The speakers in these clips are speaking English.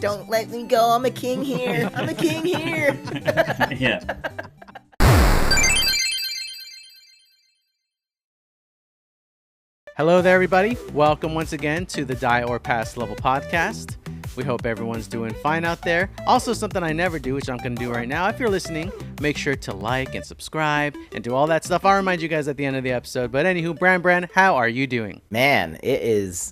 Don't let me go. I'm a king here. I'm a king here. Yeah. Hello there, everybody. Welcome once again to the Die or Pass Level podcast. We hope everyone's doing fine out there. Also, something I never do, which I'm going to do right now. If you're listening, make sure to like and subscribe and do all that stuff. I'll remind you guys at the end of the episode. But anywho, Bran Bran, how are you doing? Man, it is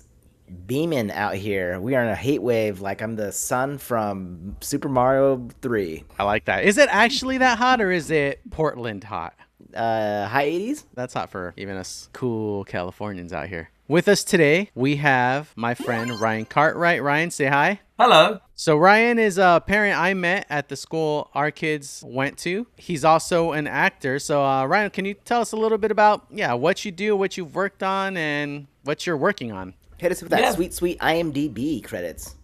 beaming out here. We are in a heat wave like I'm the sun from Super Mario 3. I like that. Is it actually that hot or is it Portland hot? High 80s? That's hot for even us cool Californians out here. With us today, we have my friend Ryan Cartwright. Ryan, say hi. Hello. So Ryan is a parent I met at the school our kids went to. He's also an actor. So Ryan, can you tell us a little bit about what you do, what you've worked on, and what you're working on? Hit us with that sweet IMDb credits.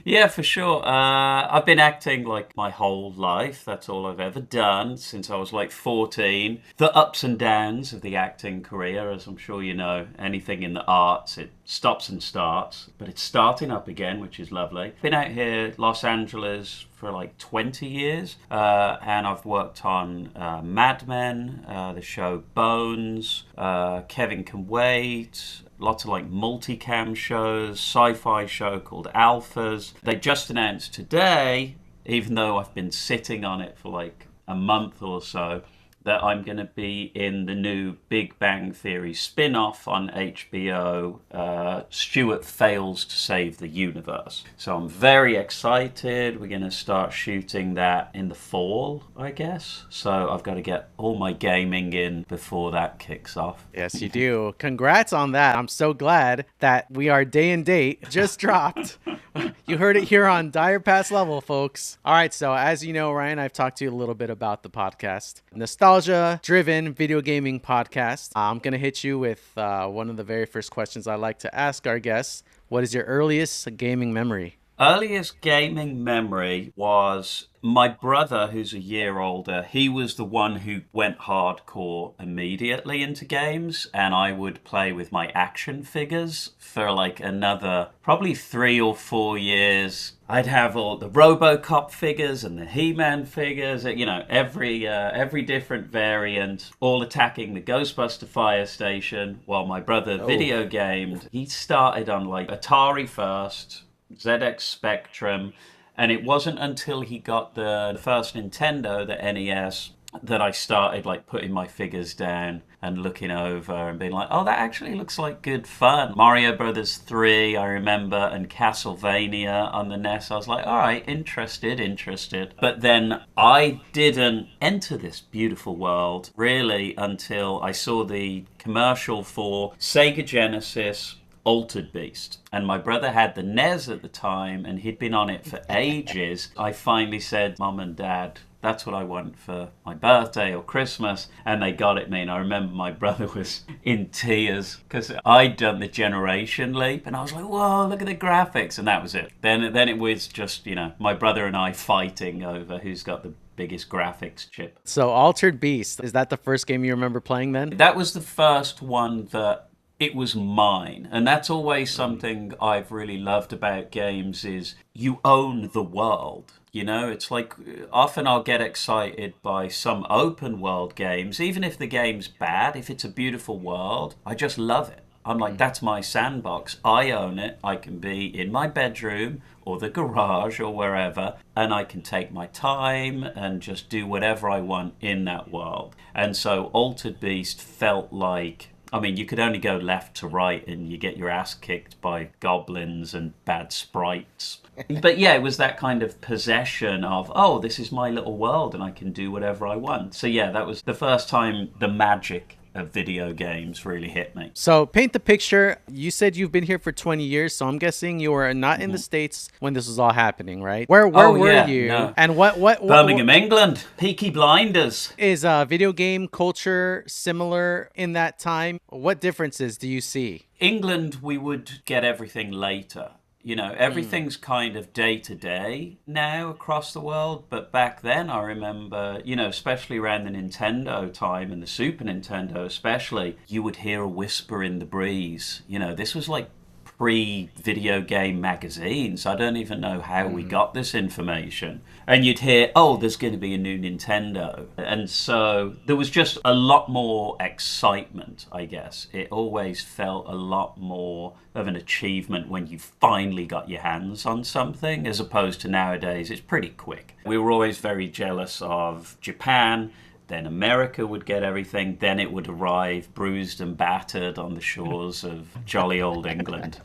Yeah, for sure. I've been acting like my whole life. That's all I've ever done since I was like 14. The ups and downs of the acting career, as I'm sure you know, anything in the arts, it stops and starts, but it's starting up again, which is lovely. Been out here, Los Angeles, for like 20 years, and I've worked on Mad Men, the show Bones, Kevin Can Wait, lots of like multicam shows, sci-fi show called Alphas. They just announced today, even though I've been sitting on it for like a month or so, that I'm going to be in the new Big Bang Theory spin-off on HBO, Stuart Fails to Save the Universe. So I'm very excited. We're going to start shooting that in the fall, I guess. So I've got to get all my gaming in before that kicks off. Yes, you do. Congrats on that. I'm so glad that we are day and date just dropped. You heard it here on Dire Pass Level, folks. All right, so as you know, Ryan, I've talked to you a little bit about the podcast. Nostalgia-driven video gaming podcast. I'm going to hit you with one of the very first questions I like to ask our guests. What is your earliest gaming memory? Earliest gaming memory was my brother, who's a year older. He was the one who went hardcore immediately into games, and I would play with my action figures for like another probably 3 or 4 years. I'd have all the RoboCop figures and the He-Man figures, you know, every different variant, all attacking the Ghostbuster fire station while my brother video gamed. He started on like Atari first, ZX Spectrum, and it wasn't until he got the first Nintendo, the NES, that I started like putting my figures down and looking over and being like, oh, that actually looks like good fun. Mario Brothers 3, I remember, and Castlevania on the NES. I was like, all right, interested. But then I didn't enter this beautiful world really until I saw the commercial for Sega Genesis, Altered Beast. And my brother had the NES at the time, and he'd been on it for ages. I finally said, Mom and Dad, that's what I want for my birthday or Christmas. And they got it me. And I remember my brother was in tears because I'd done the generation leap. And I was like, whoa, look at the graphics. And that was it. Then it was just, you know, my brother and I fighting over who's got the biggest graphics chip. So Altered Beast, is that the first game you remember playing then? That was the first one that it was mine. And that's always something I've really loved about games is you own the world. You know, it's like often I'll get excited by some open world games, even if the game's bad, if it's a beautiful world, I just love it. I'm like, that's my sandbox. I own it. I can be in my bedroom or the garage or wherever, and I can take my time and just do whatever I want in that world. And so Altered Beast felt like, I mean, you could only go left to right and you get your ass kicked by goblins and bad sprites. But yeah, it was that kind of possession of, oh, this is my little world and I can do whatever I want. So yeah, that was the first time the magic of video games really hit me. So paint the picture. You said you've been here for 20 years, so I'm guessing you were not in the States when this was all happening, right? Where were you? No. And what Birmingham, England. Peaky Blinders. Is video game culture similar in that time? What differences do you see? England, we would get everything later. You know, everything's kind of day to day now across the world. But back then, I remember, you know, especially around the Nintendo time and the Super Nintendo especially, you would hear a whisper in the breeze. You know, this was like pre-video game magazines. I don't even know how we got this information. And you'd hear, oh, there's going to be a new Nintendo. And so there was just a lot more excitement, I guess. It always felt a lot more of an achievement when you finally got your hands on something, as opposed to nowadays, it's pretty quick. We were always very jealous of Japan. Then America would get everything. Then it would arrive bruised and battered on the shores of jolly old England.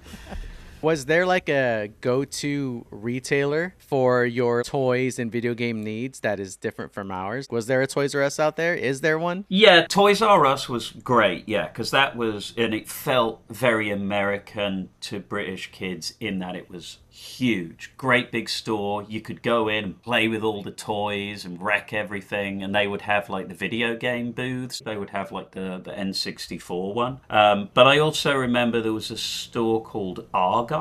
Was there like a go-to retailer for your toys and video game needs that is different from ours? Was there a Toys R Us out there? Is there one? Yeah, Toys R Us was great, yeah, because that was, and it felt very American to British kids in that it was huge. Great big store. You could go in and play with all the toys and wreck everything, and they would have like the video game booths. They would have like the N64 one. But I also remember there was a store called Argos.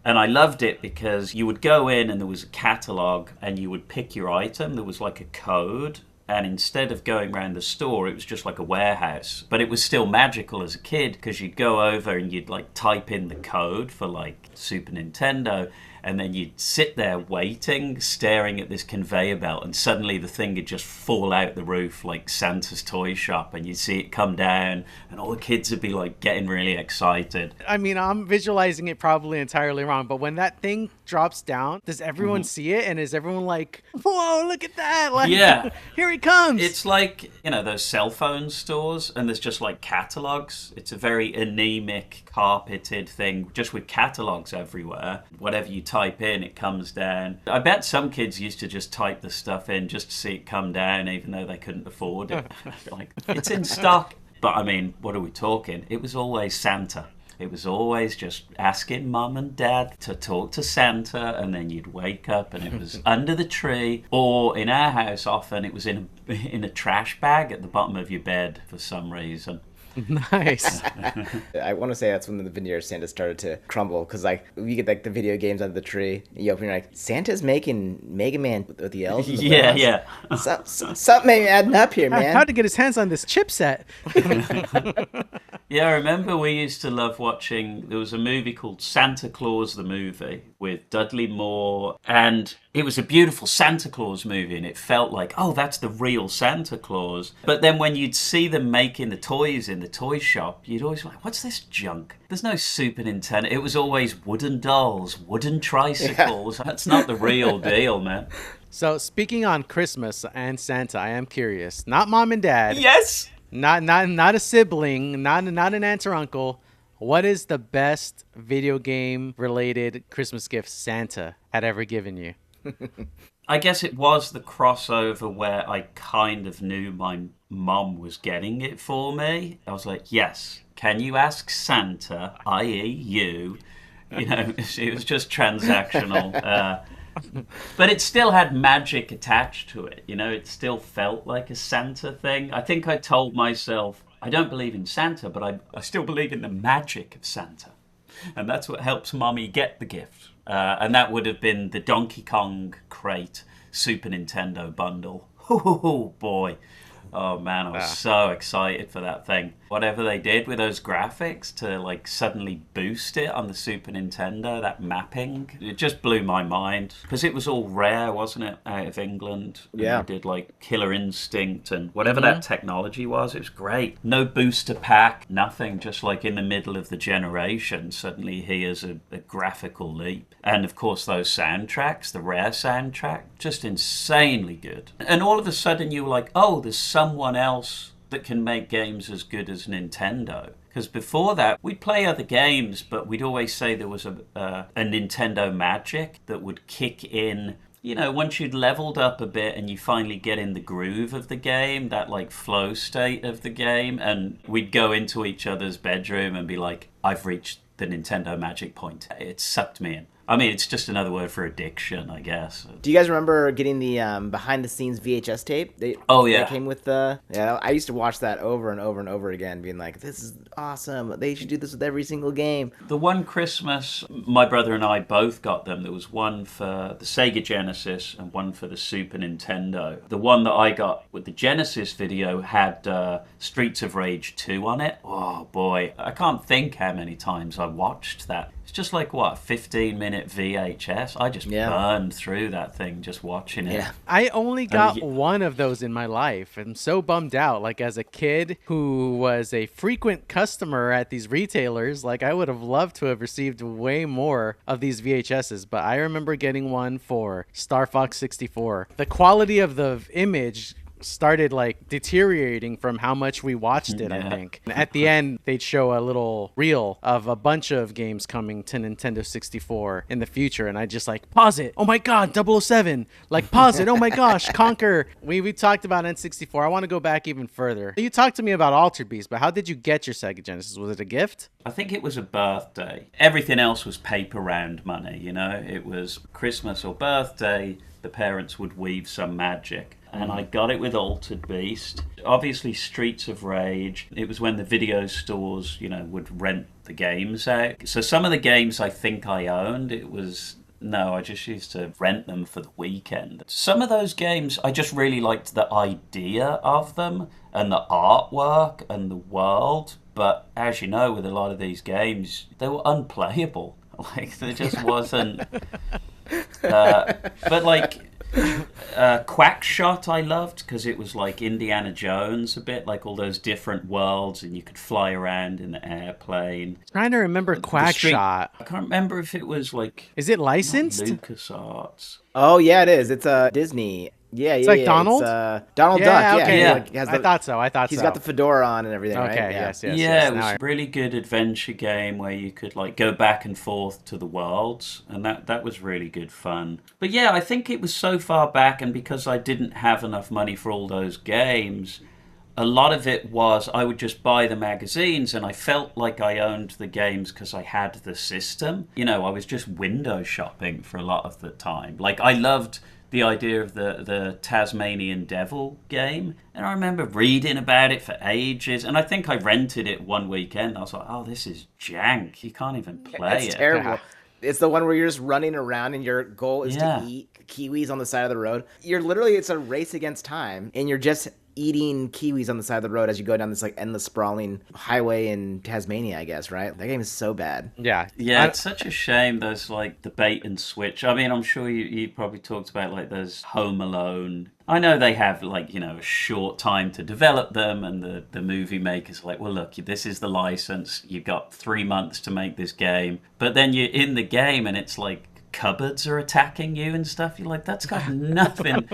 And I loved it because you would go in and there was a catalogue and you would pick your item. There was like a code. And instead of going around the store, it was just like a warehouse. But it was still magical as a kid because you'd go over and you'd like type in the code for like Super Nintendo. And then you'd sit there waiting, staring at this conveyor belt, and suddenly the thing would just fall out the roof like Santa's toy shop, and you'd see it come down, and all the kids would be like getting really excited. I mean, I'm visualizing it probably entirely wrong, but when that thing drops down, does everyone see it? And is everyone like, whoa, look at that? Like, yeah. Here he comes. It's like, you know, those cell phone stores, and there's just like catalogs. It's a very anemic, carpeted thing, just with catalogs everywhere. Whatever you type in, it comes down. I bet some kids used to just type the stuff in just to see it come down, even though they couldn't afford it. Like, it's in stock. But I mean, what are we talking? It was always Santa. It was always just asking mum and dad to talk to Santa, and then you'd wake up and it was under the tree, or in our house often it was in a trash bag at the bottom of your bed for some reason. Nice. I want to say that's when the veneer of Santa started to crumble, because like you get like the video games under the tree, you open, you're like, Santa's making Mega Man with the elves. Yeah. Something ain't adding up here, man. How to get his hands on this chipset? Yeah, I remember we used to love watching, there was a movie called Santa Claus the Movie with Dudley Moore, and it was a beautiful Santa Claus movie, and it felt like, oh, that's the real Santa Claus. But then when you'd see them making the toys in the toy shop, you'd always be like, what's this junk? There's no Super Nintendo. It was always wooden dolls, wooden tricycles. Yeah. That's not the real deal, man. So speaking on Christmas and Santa, I am curious. Not mom and dad. Yes! Not a sibling, not an aunt or uncle. What is the best video game related Christmas gift Santa had ever given you? I guess it was the crossover where I kind of knew my mum was getting it for me. I was like, yes, can you ask Santa, i.e. you? You know, it was just transactional. But it still had magic attached to it. You know, it still felt like a Santa thing. I think I told myself, I don't believe in Santa, but I still believe in the magic of Santa. And that's what helps Mommy get the gift. And that would have been the Donkey Kong crate Super Nintendo bundle. Oh, boy. Oh, man, I was so excited for that thing. Whatever they did with those graphics to, like, suddenly boost it on the Super Nintendo, that mapping, it just blew my mind. Because it was all rare, wasn't it, out of England? Yeah. And they did, like, Killer Instinct and whatever that technology was. It was great. No booster pack, nothing. Just, like, in the middle of the generation, suddenly here's a graphical leap. And, of course, those soundtracks, the Rare soundtrack, just insanely good. And all of a sudden you were like, oh, there's someone else that can make games as good as Nintendo. Because before that, we'd play other games, but we'd always say there was a Nintendo magic that would kick in. You know, once you'd leveled up a bit and you finally get in the groove of the game, that like flow state of the game, and we'd go into each other's bedroom and be like, I've reached the Nintendo magic point. It sucked me in. I mean, it's just another word for addiction, I guess. Do you guys remember getting the behind the scenes VHS tape? Oh, yeah. That came with the... Yeah, I used to watch that over and over and over again, being like, this is awesome. They should do this with every single game. The one Christmas, my brother and I both got them. There was one for the Sega Genesis and one for the Super Nintendo. The one that I got with the Genesis video had Streets of Rage 2 on it. Oh, boy. I can't think how many times I watched that. It's just like, what, 15-minute VHS? I just burned through that thing just watching it. Yeah. I only got one of those in my life. I'm so bummed out. Like, as a kid who was a frequent customer at these retailers, like, I would have loved to have received way more of these VHSs. But I remember getting one for Star Fox 64. The quality of the image started like deteriorating from how much we watched it. I think at the end they'd show a little reel of a bunch of games coming to Nintendo 64 in the future, and I just like, pause it, oh my god, 007, like, pause it, oh my gosh, Conquer. We talked about N64. I want to go back even further. You talked to me about Altered Beast, but how did you get your Sega Genesis? Was it a gift? I think it was a birthday. Everything else was paper round money, you know. It was Christmas or birthday, the parents would weave some magic. And I got it with Altered Beast. Obviously, Streets of Rage. It was when the video stores, you know, would rent the games out. So some of the games I think I owned, I just used to rent them for the weekend. Some of those games, I just really liked the idea of them and the artwork and the world. But as you know, with a lot of these games, they were unplayable. Like, there just wasn't... but like... Quackshot I loved because it was like Indiana Jones a bit, like all those different worlds and you could fly around in the airplane. Trying to remember Quackshot. I can't remember if it was like... Is it licensed? LucasArts. Oh, yeah, it is. It's Disney. Yeah, it's like Donald? It's Donald Duck, okay. yeah. Like, I thought so. He's got the fedora on and everything, right? Okay, yes. It was a really good adventure game where you could like go back and forth to the worlds, and that was really good fun. But yeah, I think it was so far back, and because I didn't have enough money for all those games, a lot of it was I would just buy the magazines, and I felt like I owned the games because I had the system. You know, I was just window shopping for a lot of the time. Like, I loved the idea of the Tasmanian Devil game. And I remember reading about it for ages. And I think I rented it one weekend. I was like, oh, this is jank. You can't even play it. It's terrible. It's the one where you're just running around and your goal is to eat kiwis on the side of the road. It's a race against time. And you're just eating kiwis on the side of the road as you go down this like endless sprawling highway in Tasmania, I guess, right? That game is so bad. Yeah, it's such a shame those like the bait and switch. I mean, I'm sure you probably talked about like those Home Alone. I know they have like, you know, a short time to develop them, and the movie makers are like, well, look, this is the license. You've got 3 months to make this game. But then you're in the game and it's like cupboards are attacking you and stuff. You're like, that's got nothing.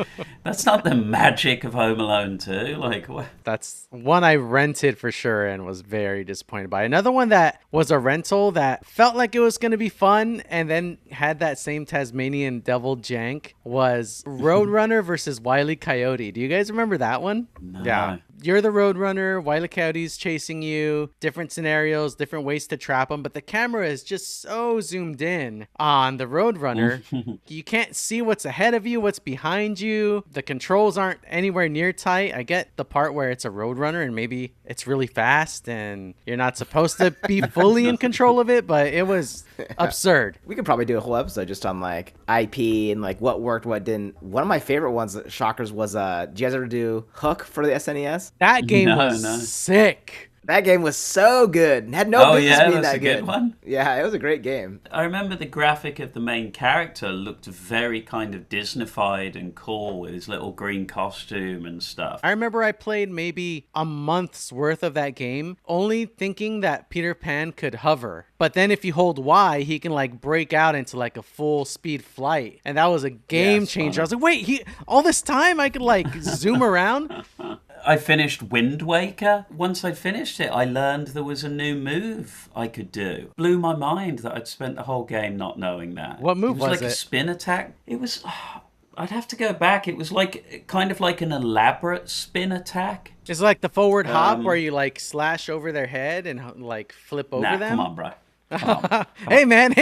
That's not the magic of Home Alone 2. Like, what? That's one I rented for sure and was very disappointed by. Another one that was a rental that felt like it was going to be fun and then had that same Tasmanian Devil jank was Roadrunner versus Wile E. Coyote. Do you guys remember that one? No. Yeah. You're the Roadrunner, Wile E. Coyote's chasing you, different scenarios, different ways to trap them, but the camera is just so zoomed in on the Roadrunner. You can't see what's ahead of you, what's behind you. The controls aren't anywhere near tight. I get the part where it's a Roadrunner and maybe it's really fast and you're not supposed to be fully in control of it, but it was absurd. We could probably do a whole episode just on like IP and like what worked, what didn't. One of my favorite ones, shockers, was did you guys ever do Hook for the SNES? That game was sick. That game was so good. It had no business being that good. Good one. Yeah, it was a great game. I remember the graphic of the main character looked very kind of Disneyfied and cool with his little green costume and stuff. I remember I played maybe a month's worth of that game, only thinking that Peter Pan could hover. But then if you hold Y, he can like break out into like a full speed flight. And that was a game changer. I was like, wait, all this time I could like zoom around? I finished Wind Waker. Once I finished it, I learned there was a new move I could do. Blew my mind that I'd spent the whole game not knowing that. What move was it? It was like a spin attack. It was... I'd have to go back. It was like kind of like an elaborate spin attack. It's like the forward hop where you like slash over their head and like flip over them? Come on, bro. Hey man.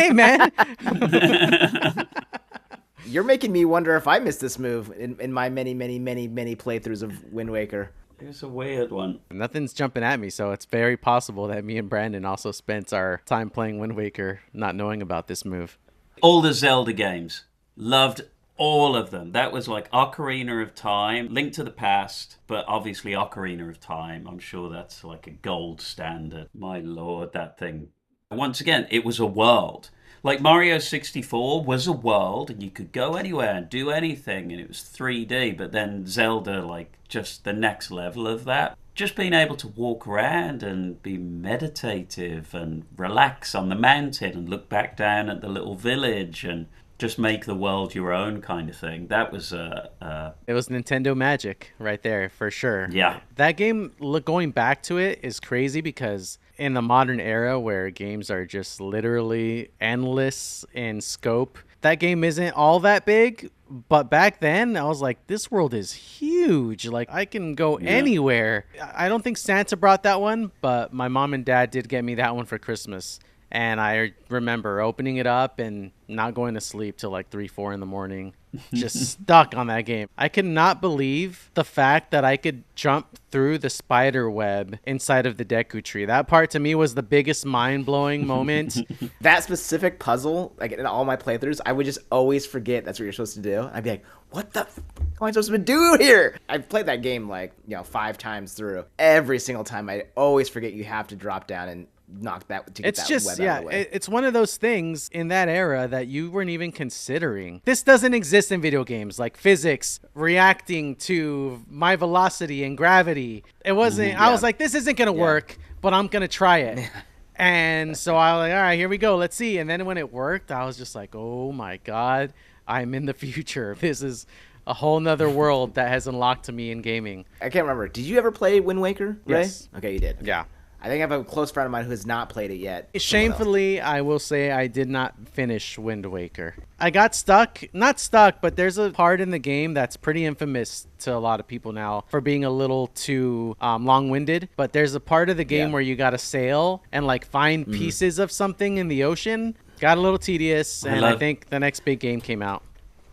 You're making me wonder if I missed this move in my many playthroughs of Wind Waker. It's a weird one. Nothing's jumping at me, so it's very possible that me and Brandon also spent our time playing Wind Waker not knowing about this move. All the Zelda games. Loved all of them. That was like Ocarina of Time, Link to the Past, but obviously Ocarina of Time. I'm sure that's like a gold standard. My lord, that thing. Once again, it was a world. Like Mario 64 was a world and you could go anywhere and do anything and it was 3D, but then Zelda, like just the next level of that. Just being able to walk around and be meditative and relax on the mountain and look back down at the little village and just make the world your own kind of thing. That was It was Nintendo magic right there for sure. Yeah. That game, going back to it, is crazy because in the modern era where games are just literally endless in scope, that game isn't all that big. But back then, I was like, this world is huge. Like, I can go anywhere. I don't think Santa brought that one, but my mom and dad did get me that one for Christmas. And I remember opening it up and not going to sleep till like 3, 4 in the morning, just stuck on that game. I could not believe the fact that I could jump through the spider web inside of the Deku Tree. That part to me was the biggest mind-blowing moment. That specific puzzle, like in all my playthroughs, I would just always forget that's what you're supposed to do. I'd be like, what the f am I supposed to do here? I've played that game like, 5 times through. Every single time I always forget you have to drop down and knock that to get that web out of the way. It's one of those things in that era that you weren't even considering. This doesn't exist in video games, like physics reacting to my velocity and gravity. It wasn't. I was like, this isn't gonna work, but I'm gonna try it. And so I was like, all right, here we go, let's see. And then when it worked, I was just like, oh my god, I'm in the future. This is a whole nother world that has unlocked to me in gaming. I can't remember. Did you ever play Wind Waker, Ray? Yes. Okay, you did. Okay. Yeah. I think I have a close friend of mine who has not played it yet. Shamefully, I will say I did not finish Wind Waker. I got stuck. Not stuck, but there's a part in the game that's pretty infamous to a lot of people now for being a little too long-winded. But there's a part of the game where you got to sail and like find pieces of something in the ocean. Got a little tedious, and I think the next big game came out.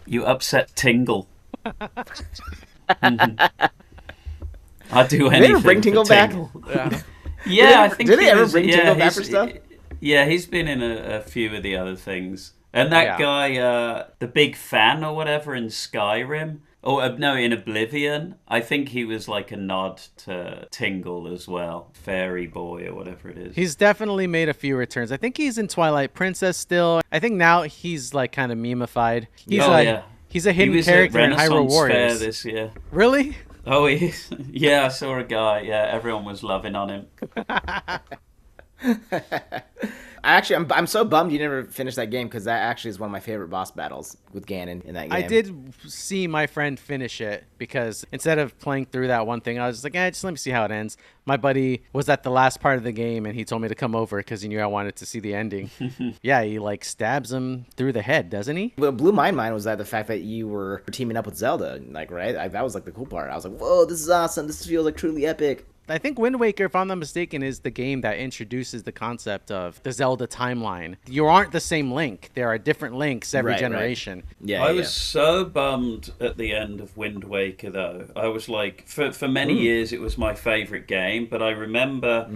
You upset Tingle. I'd do anything. Did they ever bring Tingle back? Yeah, I think did they ever bring Tingle back for stuff? Yeah, he's been in a few of the other things. And that guy, the big fan or whatever in Skyrim, or no, in Oblivion, I think he was like a nod to Tingle as well. Fairy Boy or whatever it is. He's definitely made a few returns. I think he's in Twilight Princess still. I think now he's like kind of memeified. He's a hidden character in Hyrule Warriors. Fair this year. Really? Oh, yeah, I saw a guy. Yeah, everyone was loving on him. Actually, I'm so bummed you never finished that game because that actually is one of my favorite boss battles with Ganon in that game. I did see my friend finish it because instead of playing through that one thing, I was just like, just let me see how it ends. My buddy was at the last part of the game and he told me to come over because he knew I wanted to see the ending. Yeah, he like stabs him through the head, doesn't he? What blew my mind was that the fact that you were teaming up with Zelda, like, right? That was like the cool part. I was like, whoa, this is awesome. This feels like truly epic. I think Wind Waker, if I'm not mistaken, is the game that introduces the concept of the Zelda timeline. You aren't the same Link. There are different Links every generation. Right. Yeah, I was so bummed at the end of Wind Waker, though. I was like, for many years, it was my favorite game, but I remember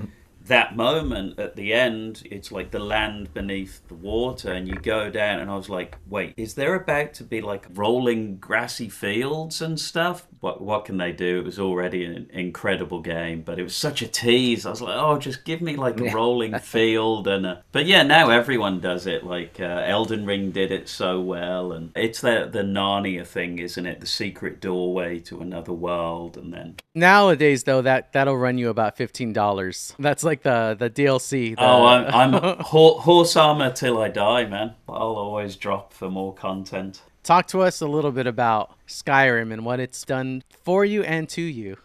that moment at the end. It's like the land beneath the water, and you go down, and I was like, wait, is there about to be like rolling grassy fields and stuff? What can they do? It was already an incredible game, but it was such a tease. I was like, oh, just give me like a rolling field. But yeah, now everyone does it. Like Elden Ring did it so well, and it's the Narnia thing, isn't it? The secret doorway to another world, and then nowadays though that'll run you about $15. That's like the DLC. I'm horse armor till I die, man. I'll always drop for more content. Talk to us a little bit about Skyrim and what it's done for you and to you.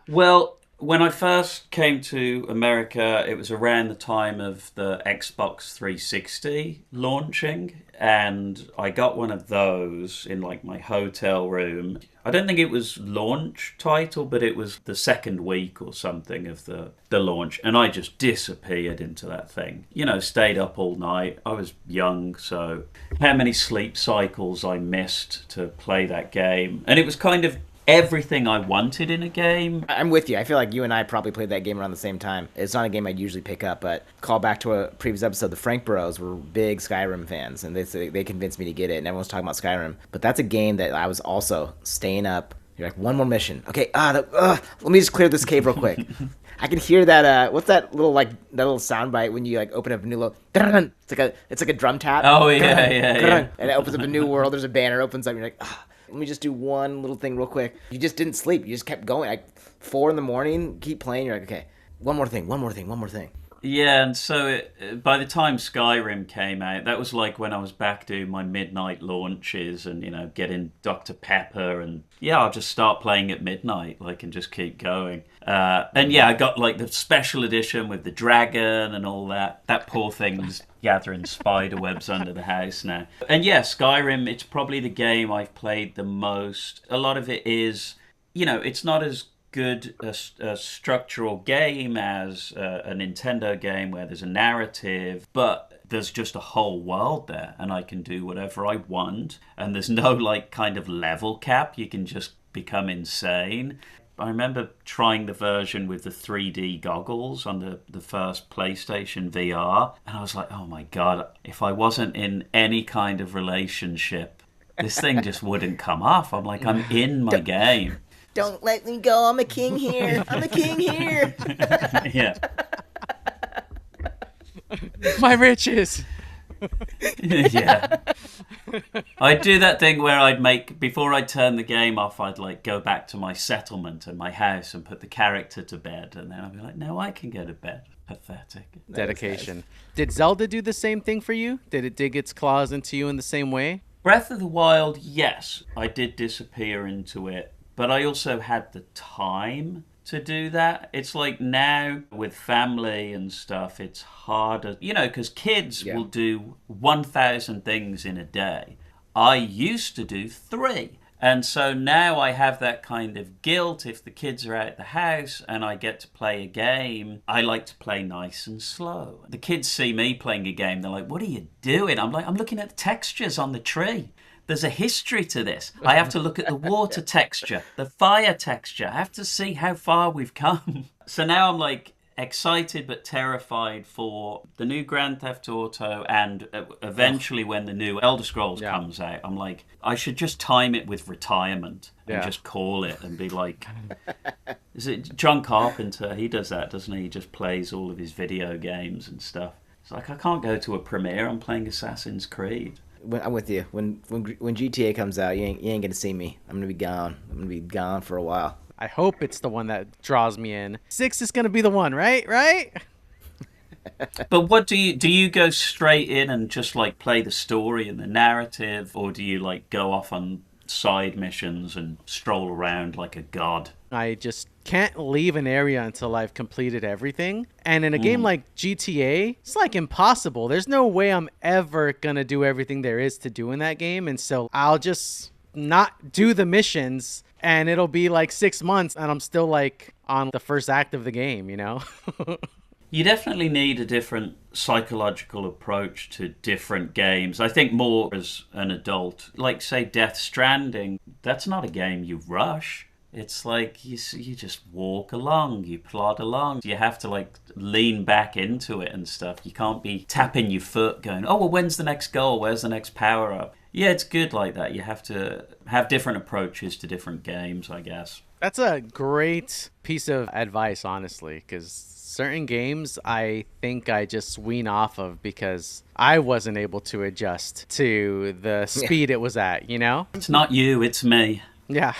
Well, When I first came to America, it was around the time of the Xbox 360 launching, and I got one of those in like my hotel room. I don't think it was launch title, but it was the second week or something of the launch, and I just disappeared into that thing. You know, stayed up all night. I was young, so how many sleep cycles I missed to play that game. And it was kind of everything I wanted in a game. I'm with you. I feel like you and I probably played that game around the same time. It's not a game I'd usually pick up, but call back to a previous episode. The Frank Bros were big Skyrim fans, and they convinced me to get it, and everyone's talking about Skyrim. But that's a game that I was also staying up. You're like, one more mission. Okay, let me just clear this cave real quick. I can hear that. What's that little sound bite when you like open up a new little? It's like a drum tap. Oh yeah. And it opens up a new world. There's a banner opens up. And you're like, let me just do one little thing real quick. You just didn't sleep. You just kept going. Like 4 a.m, keep playing. You're like, okay, one more thing. Yeah, and so by the time Skyrim came out, that was like when I was back doing my midnight launches and, you know, getting Dr. Pepper and, yeah, I'll just start playing at midnight, like, and just keep going. And, yeah, I got, like, the special edition with the dragon and all that. That poor thing's gathering spider webs under the house now. And, yeah, Skyrim, it's probably the game I've played the most. A lot of it is, you know, it's not as good a structural game as a Nintendo game where there's a narrative, but there's just a whole world there and I can do whatever I want, and there's no like kind of level cap. You can just become insane. I remember trying the version with the 3D goggles on the first PlayStation VR, and I was like, oh my god, if I wasn't in any kind of relationship, this thing just wouldn't come off. I'm like, I'm in my game. Don't let me go. I'm a king here. Yeah. My riches. Yeah. I'd do that thing where before I'd turn the game off, I'd like go back to my settlement and my house and put the character to bed. And then I'd be like, no, I can go to bed. Pathetic. Dedication. Nice. Did Zelda do the same thing for you? Did it dig its claws into you in the same way? Breath of the Wild, yes. I did disappear into it. But I also had the time to do that. It's like now with family and stuff, it's harder, you know, because kids will do 1,000 things in a day. I used to do 3. And so now I have that kind of guilt if the kids are out of the house and I get to play a game. I like to play nice and slow. The kids see me playing a game. They're like, what are you doing? I'm like, I'm looking at the textures on the tree. There's a history to this. I have to look at the water texture, the fire texture. I have to see how far we've come. So now I'm like excited but terrified for the new Grand Theft Auto and eventually when the new Elder Scrolls comes out. I'm like, I should just time it with retirement and just call it and be like, is it John Carpenter? He does that, doesn't he? He just plays all of his video games and stuff. It's like, I can't go to a premiere. I'm playing Assassin's Creed. I'm with you. When GTA comes out, you ain't gonna see me. I'm gonna be gone. I'm gonna be gone for a while. I hope it's the one that draws me in. 6 is gonna be the one, right? But what do you go straight in and just like play the story and the narrative, or do you like go off on side missions and stroll around like a god? I just can't leave an area until I've completed everything. And in a game like GTA, it's like impossible. There's no way I'm ever gonna do everything there is to do in that game. And so I'll just not do the missions and it'll be like 6 months and I'm still like on the first act of the game, you know? You definitely need a different psychological approach to different games. I think more as an adult, like say Death Stranding, that's not a game you rush. It's like you just walk along, you plod along. You have to like lean back into it and stuff. You can't be tapping your foot going, oh, well, when's the next goal? Where's the next power up? Yeah, it's good like that. You have to have different approaches to different games, I guess. That's a great piece of advice, honestly, because certain games I think I just wean off of because I wasn't able to adjust to the speed it was at, you know? It's not you, it's me. Yeah.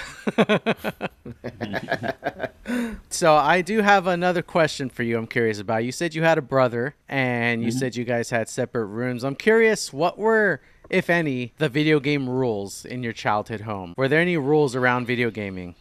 So I do have another question for you I'm curious about. You said you had a brother and you said you guys had separate rooms. I'm curious, what were, if any, the video game rules in your childhood home? Were there any rules around video gaming?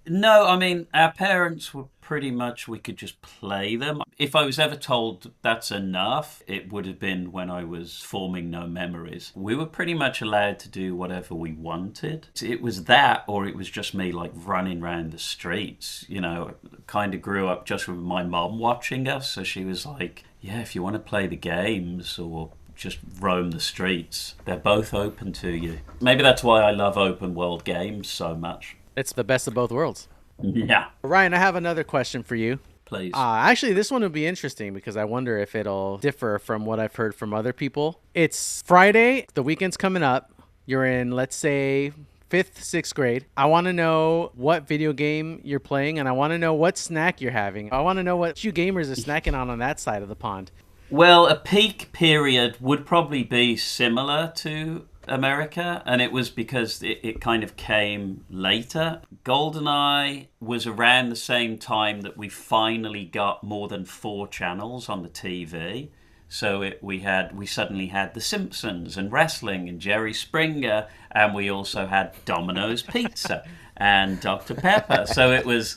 No, I mean, our parents were pretty much, we could just play them. If I was ever told that's enough, it would have been when I was forming no memories. We were pretty much allowed to do whatever we wanted. It was that, or it was just me like running around the streets. You know, kind of grew up just with my mom watching us. So she was like, yeah, if you want to play the games or just roam the streets, they're both open to you. Maybe that's why I love open world games so much. It's the best of both worlds. Yeah. Ryan, I have another question for you. Please. Actually, this one would be interesting because I wonder if it'll differ from what I've heard from other people. It's Friday. The weekend's coming up. You're in, let's say, 5th, 6th grade. I want to know what video game you're playing, and I want to know what snack you're having. I want to know what you gamers are snacking on that side of the pond. Well, a peak period would probably be similar to America, and it was because it kind of came later. GoldenEye was around the same time that we finally got more than 4 channels on the TV. So we suddenly had The Simpsons and wrestling and Jerry Springer, and we also had Domino's Pizza and Dr. Pepper. So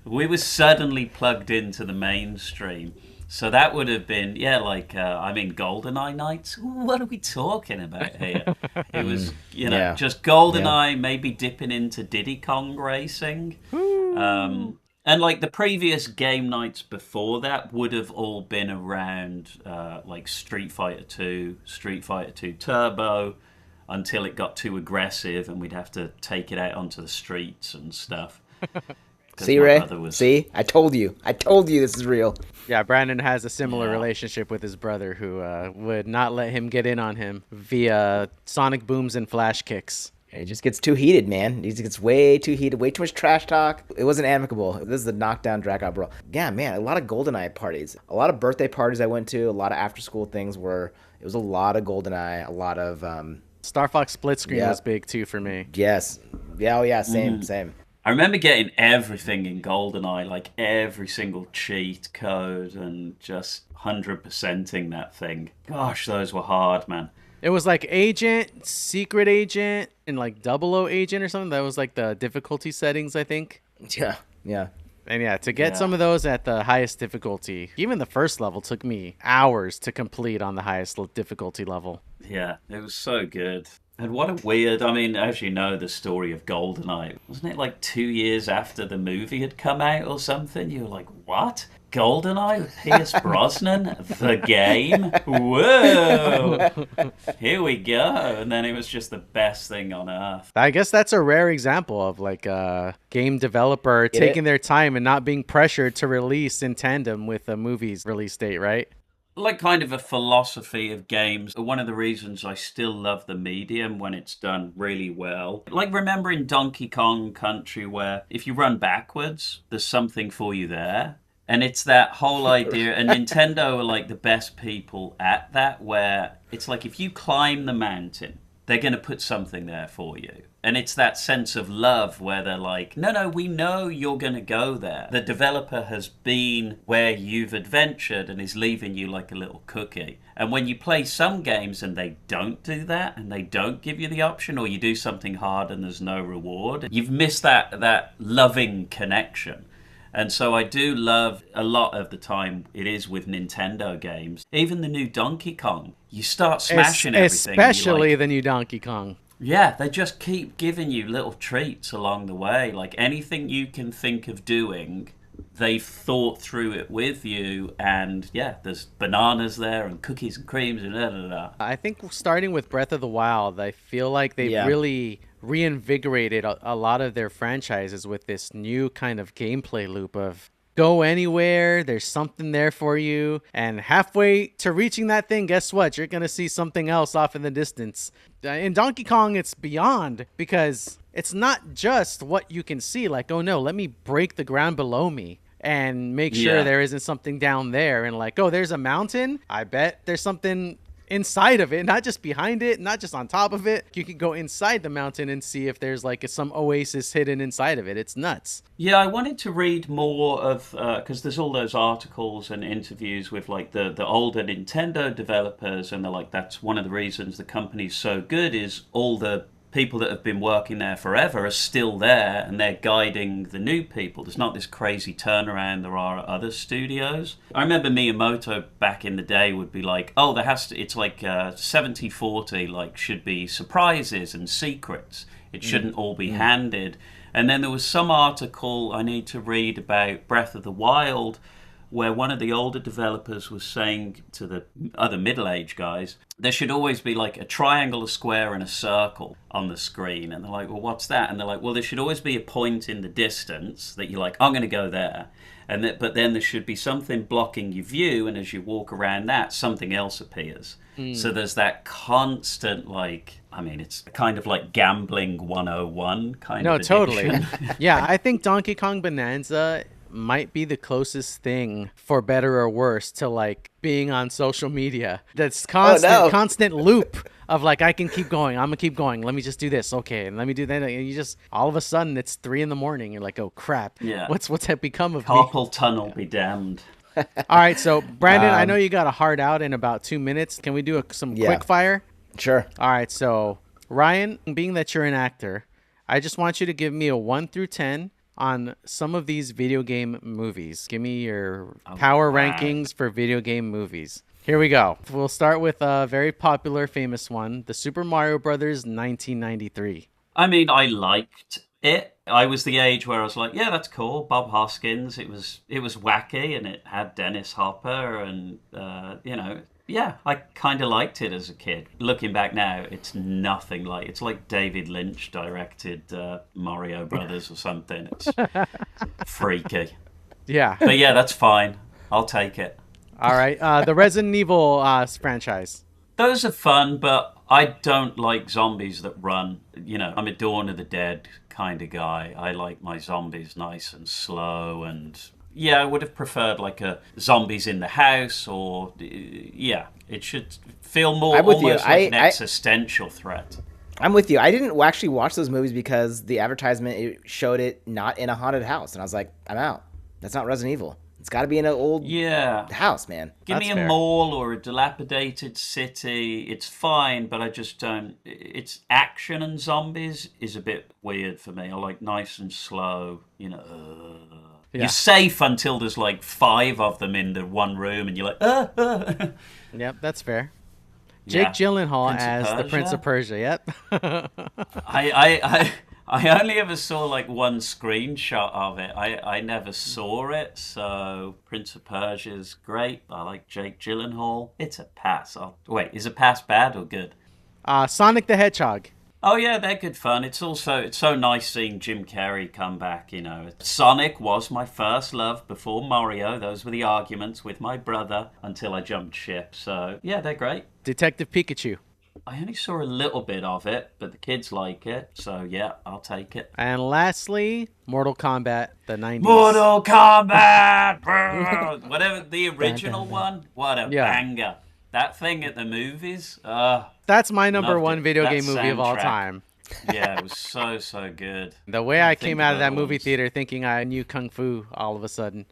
we were suddenly plugged into the mainstream. So that would have been, GoldenEye nights. What are we talking about here? It was, just GoldenEye, maybe dipping into Diddy Kong racing. And like the previous game nights before that would have all been around like Street Fighter 2, Street Fighter 2 Turbo, until it got too aggressive and we'd have to take it out onto the streets and stuff. See, Ray? See? I told you. This is real. Yeah, Brandon has a similar relationship with his brother who would not let him get in on him via sonic booms and flash kicks. It just gets too heated, man. It just gets way too heated, way too much trash talk. It wasn't amicable. This is the knockdown, drag out, bro. Yeah, man, a lot of GoldenEye parties. A lot of birthday parties I went to, a lot of after-school things where it was a lot of GoldenEye, a lot of... Star Fox split screen was big, too, for me. Yes. Yeah, oh yeah, same. I remember getting everything in GoldenEye, like every single cheat code and just 100%ing that thing. Gosh, those were hard, man. It was like Agent, Secret Agent, and like 00 Agent or something. That was like the difficulty settings, I think. Yeah. And yeah, to get some of those at the highest difficulty, even the first level took me hours to complete on the highest difficulty level. Yeah, it was so good. And what a weird, as you know, the story of GoldenEye, wasn't it like 2 years after the movie had come out or something? You were like, what? GoldenEye with Pierce Brosnan? The game? Whoa! Here we go. And then it was just the best thing on earth. I guess that's a rare example of like a game developer taking their time and not being pressured to release in tandem with a movie's release date, right? Like kind of a philosophy of games. One of the reasons I still love the medium when it's done really well. Like remembering Donkey Kong Country where if you run backwards, there's something for you there. And it's that whole idea, and Nintendo are like the best people at that, where it's like if you climb the mountain, they're going to put something there for you. And it's that sense of love where they're like, no, we know you're going to go there. The developer has been where you've adventured and is leaving you like a little cookie. And when you play some games and they don't do that, and they don't give you the option, or you do something hard and there's no reward, you've missed that loving connection. And so I do love, a lot of the time, it is with Nintendo games. Even the new Donkey Kong, you start smashing everything. Especially the new Donkey Kong. Yeah, they just keep giving you little treats along the way. Like anything you can think of doing, they've thought through it with you. And yeah, there's bananas there and cookies and creams and da-da-da. I think starting with Breath of the Wild, I feel like they've really reinvigorated a lot of their franchises with this new kind of gameplay loop of go anywhere, there's something there for you, and halfway to reaching that thing, guess what? You're going to see something else off in the distance. In Donkey Kong, it's beyond, because it's not just what you can see, like, oh no, let me break the ground below me and make sure there isn't something down there, and like, oh, there's a mountain, I bet there's something inside of it, not just behind it, not just on top of it. You can go inside the mountain and see if there's like some oasis hidden inside of it. It's nuts. Yeah, I wanted to read more of, because there's all those articles and interviews with like the older Nintendo developers, and they're like, that's one of the reasons the company's so good is all the people that have been working there forever are still there, and they're guiding the new people. There's not this crazy turnaround there are at other studios. I remember Miyamoto back in the day would be like, oh, it's like 70-40, like should be surprises and secrets. It shouldn't all be handed. And then there was some article I need to read about Breath of the Wild, where one of the older developers was saying to the other middle-aged guys, there should always be like a triangle, a square, and a circle on the screen. And they're like, well, what's that? And they're like, well, there should always be a point in the distance that you're like, I'm going to go there. But then there should be something blocking your view, and as you walk around that, something else appears. So there's that constant, like, I mean, it's kind of like gambling 101 kind of addiction. Totally. Yeah, I think Donkey Kong Bonanza might be the closest thing, for better or worse, to like being on social media. That's constant loop of like, I can keep going, I'm gonna keep going, let me just do this, okay, and let me do that, and you just all of a sudden it's 3 a.m. you're like, oh crap, what's become of Carpal tunnel be damned. All right, so Brandon, I know you got a hard out in about 2 minutes. Can we do some quick fire? Sure. All right, so Ryan, being that you're an actor, I just want you to give me a 1 through 10 on some of these video game movies. Give me your power rankings for video game movies. Here we go. We'll start with a very popular, famous one, the Super Mario Brothers 1993. I mean, I liked it. I was the age where I was like, yeah, that's cool. Bob Hoskins. It was wacky, and it had Dennis Hopper, and yeah, I kind of liked it as a kid. Looking back now, it's nothing like... It's like David Lynch directed Mario Brothers or something. It's freaky. Yeah. But yeah, that's fine. I'll take it. All right. The Resident Evil franchise. Those are fun, but I don't like zombies that run. You know, I'm a Dawn of the Dead kind of guy. I like my zombies nice and slow, and... Yeah, I would have preferred like a zombies in the house, or it should feel more almost like an existential threat. I'm with you. I didn't actually watch those movies because the advertisement showed it not in a haunted house, and I was like, I'm out. That's not Resident Evil. It's got to be in an old house, man. Give me a mall or a dilapidated city. It's fine, but I just don't... It's action and zombies is a bit weird for me. I like nice and slow, you know... You're safe until there's like 5 of them in the one room, and you're like, Yep, that's fair. Jake Gyllenhaal as the Prince of Persia. Yep. I only ever saw like one screenshot of it. I never saw it, so Prince of Persia's great. I like Jake Gyllenhaal. It's a pass. Wait, is a pass bad or good? Sonic the Hedgehog. Oh yeah, they're good fun. It's so nice seeing Jim Carrey come back, you know. Sonic was my first love before Mario. Those were the arguments with my brother until I jumped ship. So yeah, they're great. Detective Pikachu. I only saw a little bit of it, but the kids like it. So yeah, I'll take it. And lastly, Mortal Kombat, the 90s. Mortal Kombat! Whatever, the original one. What a banger. That thing at the movies. That's my number one video game movie of all time. Yeah, it was so good. The way I came out of that movie theater thinking I knew Kung Fu all of a sudden.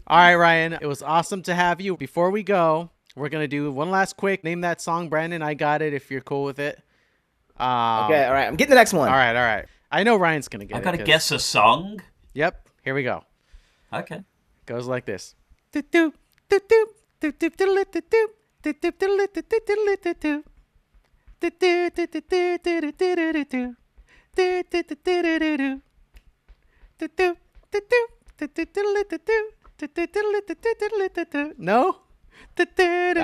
All right, Ryan, it was awesome to have you. Before we go, we're going to do one last quick. Name that song, Brandon. I got it if you're cool with it. Okay, all right. I'm getting the next one. All right. I know Ryan's going to get it. I've got to guess a song? Yep, here we go. Okay. Goes like this. No? I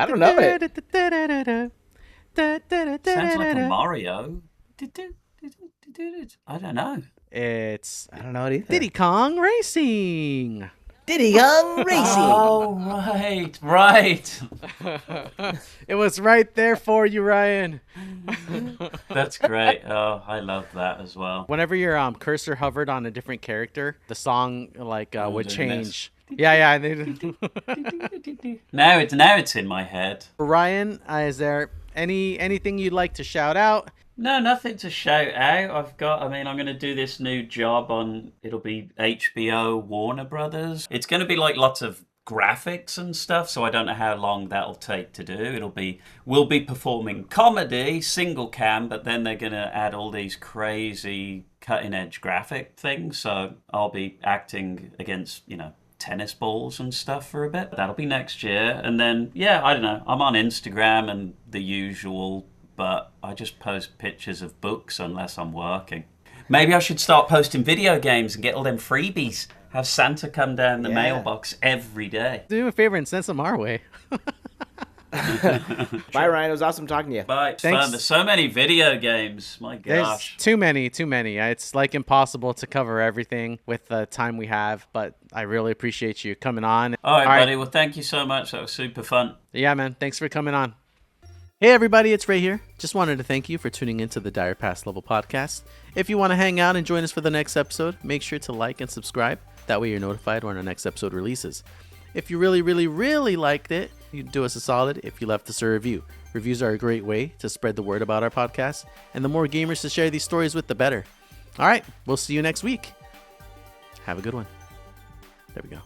don't know it. Sounds like a Mario. I don't know. I don't know it either. Diddy Kong Racing. Diddy Kong Racing. Oh, right. It was right there for you, Ryan. That's great. Oh, I love that as well. Whenever your cursor hovered on a different character, the song would change. Yeah. Now it's in my head. Ryan, is there anything you'd like to shout out? No, nothing to shout out. I'm going to do this new job it'll be HBO Warner Brothers. It's going to be like lots of graphics and stuff, so I don't know how long that'll take to do. We'll be performing comedy, single cam, but then they're gonna add all these crazy cutting edge graphic things, so I'll be acting against, tennis balls and stuff for a bit. That'll be next year. And then, I don't know, I'm on Instagram and the usual, but I just post pictures of books unless I'm working. Maybe I should start posting video games and get all them freebies. Have Santa come down the mailbox every day. Do me a favor and send some our way. Bye, Ryan. It was awesome talking to you. Bye. It's Thanks. fun. There's so many video games. My gosh. There's too many. It's like impossible to cover everything with the time we have, but I really appreciate you coming on. All right, buddy. Well, thank you so much. That was super fun. Yeah, man. Thanks for coming on. Hey, everybody. It's Ray here. Just wanted to thank you for tuning into the Dire Pass Level podcast. If you want to hang out and join us for the next episode, make sure to like and subscribe. That way you're notified when our next episode releases. If you really, really, really liked it, you'd do us a solid if you left us a review. Reviews are a great way to spread the word about our podcast, and the more gamers to share these stories with, the better. All right, we'll see you next week. Have a good one. There we go.